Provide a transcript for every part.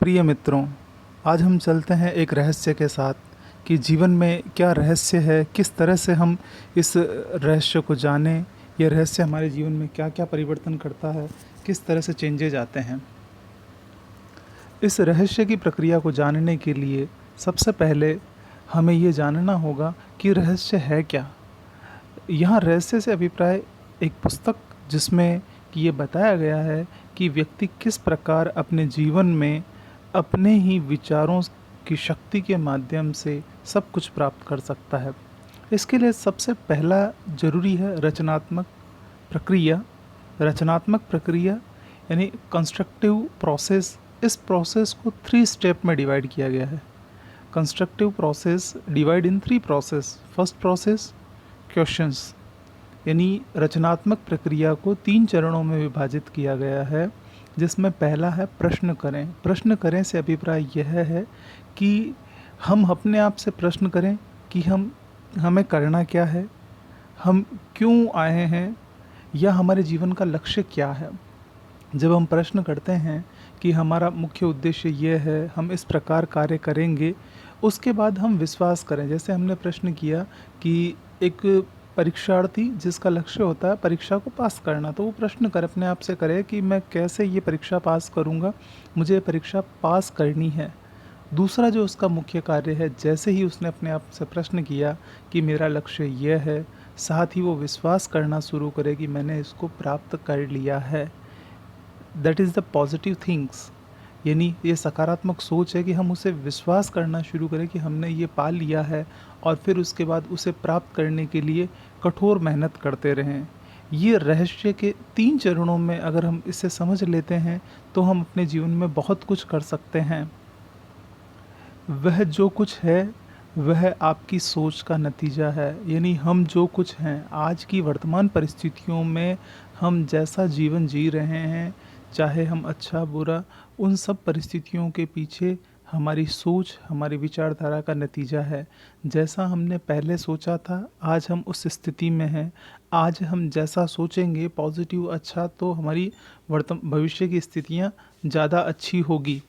प्रिय मित्रों, आज हम चलते हैं एक रहस्य के साथ कि जीवन में क्या रहस्य है, किस तरह से हम इस रहस्य को जानें, ये रहस्य हमारे जीवन में क्या क्या परिवर्तन करता है, किस तरह से चेंजेज आते हैं। इस रहस्य की प्रक्रिया को जानने के लिए सबसे पहले हमें ये जानना होगा कि रहस्य है क्या। यहाँ रहस्य से अभिप्राय एक पुस्तक जिसमें कि ये बताया गया है कि व्यक्ति किस प्रकार अपने जीवन में अपने ही विचारों की शक्ति के माध्यम से सब कुछ प्राप्त कर सकता है। इसके लिए सबसे पहला जरूरी है रचनात्मक प्रक्रिया। रचनात्मक प्रक्रिया यानी कंस्ट्रक्टिव प्रोसेस। इस प्रोसेस को 3 स्टेप में डिवाइड किया गया है। Constructive process divide in 3 process. First process questions, यानी रचनात्मक प्रक्रिया को 3 चरणों में विभाजित किया गया है, जिसमें पहला है प्रश्न करें। प्रश्न करें से अभिप्राय यह है कि हम अपने आप से प्रश्न करें कि हमें करना क्या है, हम क्यों आए हैं, या हमारे जीवन का लक्ष्य क्या है। जब हम प्रश्न करते हैं कि हमारा मुख्य उद्देश्य यह है, हम इस प्रकार कार्य करेंगे, उसके बाद हम विश्वास करें। जैसे हमने प्रश्न किया कि एक परीक्षार्थी जिसका लक्ष्य होता है परीक्षा को पास करना, तो वो प्रश्न कर अपने आप से करे कि मैं कैसे ये परीक्षा पास करूँगा, मुझे परीक्षा पास करनी है। दूसरा जो उसका मुख्य कार्य है, जैसे ही उसने अपने आप से प्रश्न किया कि मेरा लक्ष्य यह है, साथ ही वो विश्वास करना शुरू करे कि मैंने इसको प्राप्त कर लिया है। That is the positive things, यानी ये सकारात्मक सोच है कि हम उसे विश्वास करना शुरू करें कि हमने ये पा लिया है, और फिर उसके बाद उसे प्राप्त करने के लिए कठोर मेहनत करते रहें। ये रहस्य के 3 चरणों में अगर हम इसे समझ लेते हैं तो हम अपने जीवन में बहुत कुछ कर सकते हैं। वह जो कुछ है वह आपकी सोच का नतीजा है, यानी हम जो कुछ हैं आज की वर्तमान परिस्थितियों में, हम जैसा जीवन जी रहे हैं, चाहे हम अच्छा बुरा, उन सब परिस्थितियों के पीछे हमारी सोच, हमारी विचारधारा का नतीजा है। जैसा हमने पहले सोचा था, आज हम उस स्थिति में हैं। आज हम जैसा सोचेंगे पॉजिटिव अच्छा, तो हमारी भविष्य की स्थितियाँ ज़्यादा अच्छी होगी।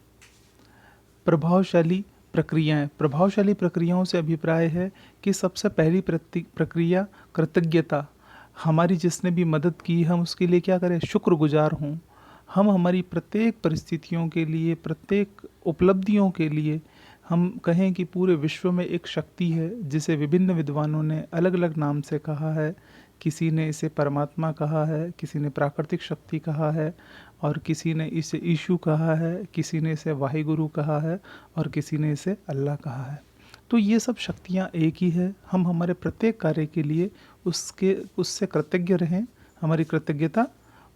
प्रभावशाली प्रक्रियाएं। प्रभावशाली प्रक्रियाओं से अभिप्राय है कि सबसे पहली प्रक्रिया कृतज्ञता। हमारी जिसने भी मदद की, हम उसके लिए क्या करें, शुक्रगुजार हों। हम हमारी प्रत्येक परिस्थितियों के लिए, प्रत्येक उपलब्धियों के लिए हम कहें कि पूरे विश्व में एक शक्ति है जिसे विभिन्न विद्वानों ने अलग अलग नाम से कहा है। किसी ने इसे परमात्मा कहा है, किसी ने प्राकृतिक शक्ति कहा है, और किसी ने इसे ईशु कहा है, किसी ने इसे वाहिगुरु कहा है, और किसी ने इसे अल्लाह कहा है। तो ये सब शक्तियाँ एक ही है। हम हमारे प्रत्येक कार्य के लिए उससे कृतज्ञ रहें, हमारी कृतज्ञता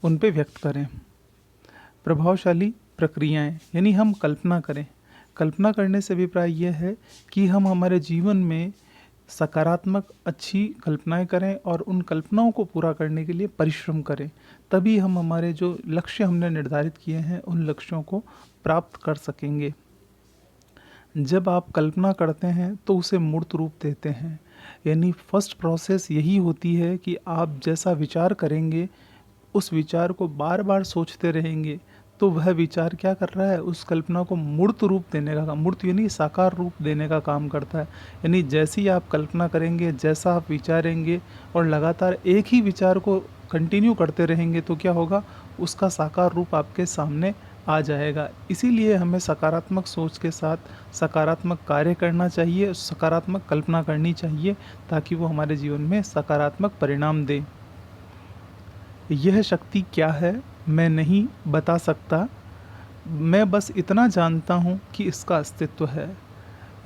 उन पे व्यक्त करें। प्रभावशाली प्रक्रियाएं, यानी हम कल्पना करें। कल्पना करने से अभिप्राय यह है कि हम हमारे जीवन में सकारात्मक अच्छी कल्पनाएं करें और उन कल्पनाओं को पूरा करने के लिए परिश्रम करें। तभी हम हमारे जो लक्ष्य हमने निर्धारित किए हैं उन लक्ष्यों को प्राप्त कर सकेंगे। जब आप कल्पना करते हैं तो उसे मूर्त रूप देते हैं, यानी फर्स्ट प्रोसेस यही होती है कि आप जैसा विचार करेंगे, उस विचार को बार बार सोचते रहेंगे, तो वह विचार क्या कर रहा है, उस कल्पना को मूर्त रूप देने का काम, मूर्त यानी साकार रूप देने का काम करता है। यानी जैसे ही आप कल्पना करेंगे, जैसा आप विचारेंगे और लगातार एक ही विचार को कंटिन्यू करते रहेंगे, तो क्या होगा, उसका साकार रूप आपके सामने आ जाएगा। इसीलिए हमें सकारात्मक सोच के साथ सकारात्मक कार्य करना चाहिए, सकारात्मक कल्पना करनी चाहिए, ताकि वो हमारे जीवन में सकारात्मक परिणाम दे। यह शक्ति क्या है मैं नहीं बता सकता, मैं बस इतना जानता हूँ कि इसका अस्तित्व है।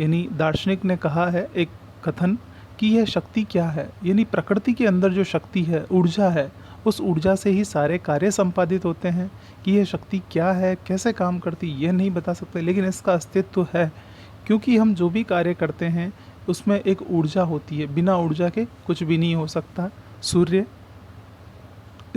यानी दार्शनिक ने कहा है एक कथन कि यह शक्ति क्या है, यानी प्रकृति के अंदर जो शक्ति है, ऊर्जा है, उस ऊर्जा से ही सारे कार्य संपादित होते हैं। कि यह शक्ति क्या है, कैसे काम करती, यह नहीं बता सकते, लेकिन इसका अस्तित्व है। क्योंकि हम जो भी कार्य करते हैं उसमें एक ऊर्जा होती है, बिना ऊर्जा के कुछ भी नहीं हो सकता। सूर्य,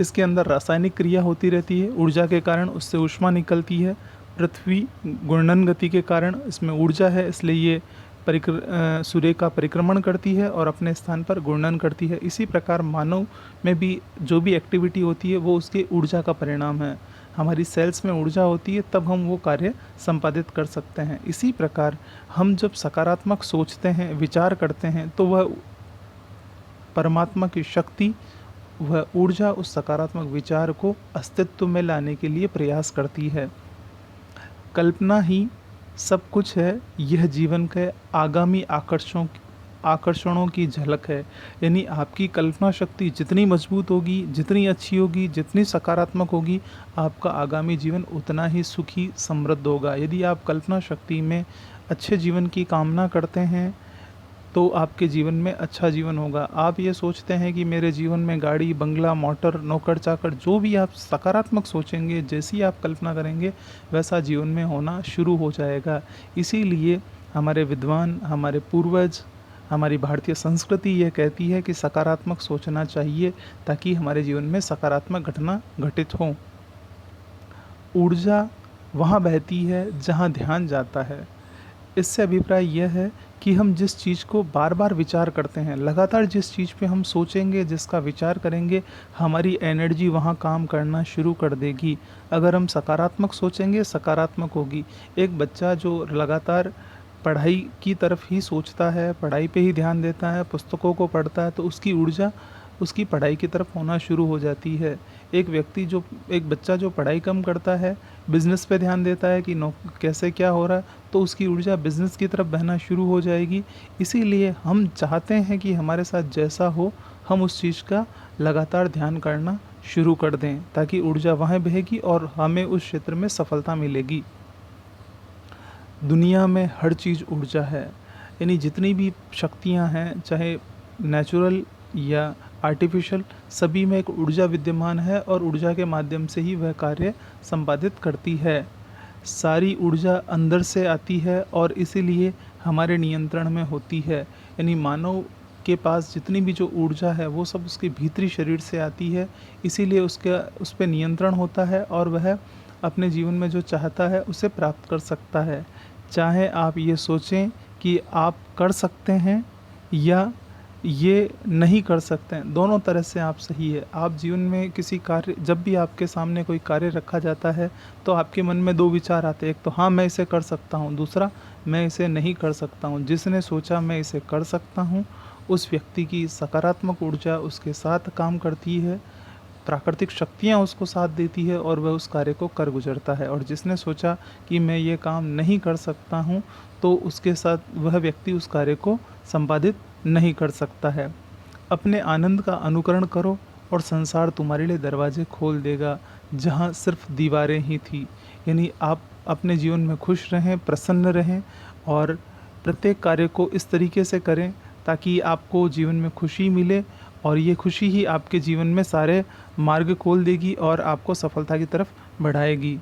इसके अंदर रासायनिक क्रिया होती रहती है, ऊर्जा के कारण उससे ऊष्मा निकलती है। पृथ्वी घूर्णन गति के कारण इसमें ऊर्जा है, इसलिए ये सूर्य का परिक्रमण करती है और अपने स्थान पर घूर्णन करती है। इसी प्रकार मानव में भी जो भी एक्टिविटी होती है वो उसकी ऊर्जा का परिणाम है। हमारी सेल्स में ऊर्जा होती है, तब हम वो कार्य संपादित कर सकते हैं। इसी प्रकार हम जब सकारात्मक सोचते हैं, विचार करते हैं, तो वह परमात्मा की शक्ति, वह ऊर्जा उस सकारात्मक विचार को अस्तित्व में लाने के लिए प्रयास करती है। कल्पना ही सब कुछ है, यह जीवन के आगामी आकर्षणों की झलक है। यानी आपकी कल्पना शक्ति जितनी मजबूत होगी, जितनी अच्छी होगी, जितनी सकारात्मक होगी, आपका आगामी जीवन उतना ही सुखी समृद्ध होगा। यदि आप कल्पना शक्ति में अच्छे जीवन की कामना करते हैं, तो आपके जीवन में अच्छा जीवन होगा। आप ये सोचते हैं कि मेरे जीवन में गाड़ी, बंगला, मोटर, नौकर चाकर, जो भी आप सकारात्मक सोचेंगे, जैसी आप कल्पना करेंगे, वैसा जीवन में होना शुरू हो जाएगा। इसीलिए हमारे विद्वान, हमारे पूर्वज, हमारी भारतीय संस्कृति ये कहती है कि सकारात्मक सोचना चाहिए, ताकि हमारे जीवन में सकारात्मक घटना घटित हो। ऊर्जा वहाँ बहती है जहाँ ध्यान जाता है। इससे अभिप्राय यह है कि हम जिस चीज़ को बार बार विचार करते हैं, लगातार जिस चीज़ पे हम सोचेंगे, जिसका विचार करेंगे, हमारी एनर्जी वहाँ काम करना शुरू कर देगी। अगर हम सकारात्मक सोचेंगे, सकारात्मक होगी। एक बच्चा जो लगातार पढ़ाई की तरफ ही सोचता है, पढ़ाई पे ही ध्यान देता है, पुस्तकों को पढ़ता है, तो उसकी ऊर्जा उसकी पढ़ाई की तरफ होना शुरू हो जाती है। एक बच्चा जो पढ़ाई कम करता है, बिज़नेस पे ध्यान देता है कि नो कैसे क्या हो रहा है, तो उसकी ऊर्जा बिज़नेस की तरफ बहना शुरू हो जाएगी। इसीलिए हम चाहते हैं कि हमारे साथ जैसा हो, हम उस चीज़ का लगातार ध्यान करना शुरू कर दें, ताकि ऊर्जा वहाँ बहेगी और हमें उस क्षेत्र में सफलता मिलेगी। दुनिया में हर चीज़ ऊर्जा है। यानी जितनी भी शक्तियाँ हैं, चाहे नेचुरल या आर्टिफिशियल, सभी में एक ऊर्जा विद्यमान है और ऊर्जा के माध्यम से ही वह कार्य संपादित करती है। सारी ऊर्जा अंदर से आती है और इसीलिए हमारे नियंत्रण में होती है। यानी मानव के पास जितनी भी जो ऊर्जा है, वो सब उसके भीतरी शरीर से आती है। इसीलिए उस पे नियंत्रण होता है और वह अपने जीवन में जो चाहता है उसे प्राप्त कर सकता है। चाहे आप ये सोचें कि आप कर सकते हैं या ये नहीं कर सकते हैं, दोनों तरह से आप सही है। आप जीवन में किसी कार्य, जब भी आपके सामने कोई कार्य रखा जाता है, तो आपके मन में दो विचार आते हैं। एक तो हाँ, मैं इसे कर सकता हूँ, दूसरा मैं इसे नहीं कर सकता हूँ। जिसने सोचा मैं इसे कर सकता हूँ, उस व्यक्ति की सकारात्मक ऊर्जा उसके साथ काम करती है, प्राकृतिक शक्तियाँ उसको साथ देती है और वह उस कार्य को कर गुजरता है। और जिसने सोचा कि मैं ये काम नहीं कर सकता हूँ, तो उसके साथ वह व्यक्ति उस कार्य को संपादित नहीं कर सकता है। अपने आनंद का अनुकरण करो और संसार तुम्हारे लिए दरवाजे खोल देगा, जहाँ सिर्फ दीवारें ही थी। यानी आप अपने जीवन में खुश रहें, प्रसन्न रहें और प्रत्येक कार्य को इस तरीके से करें ताकि आपको जीवन में खुशी मिले, और ये खुशी ही आपके जीवन में सारे मार्ग खोल देगी और आपको सफलता की तरफ बढ़ाएगी।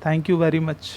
Thank you very much.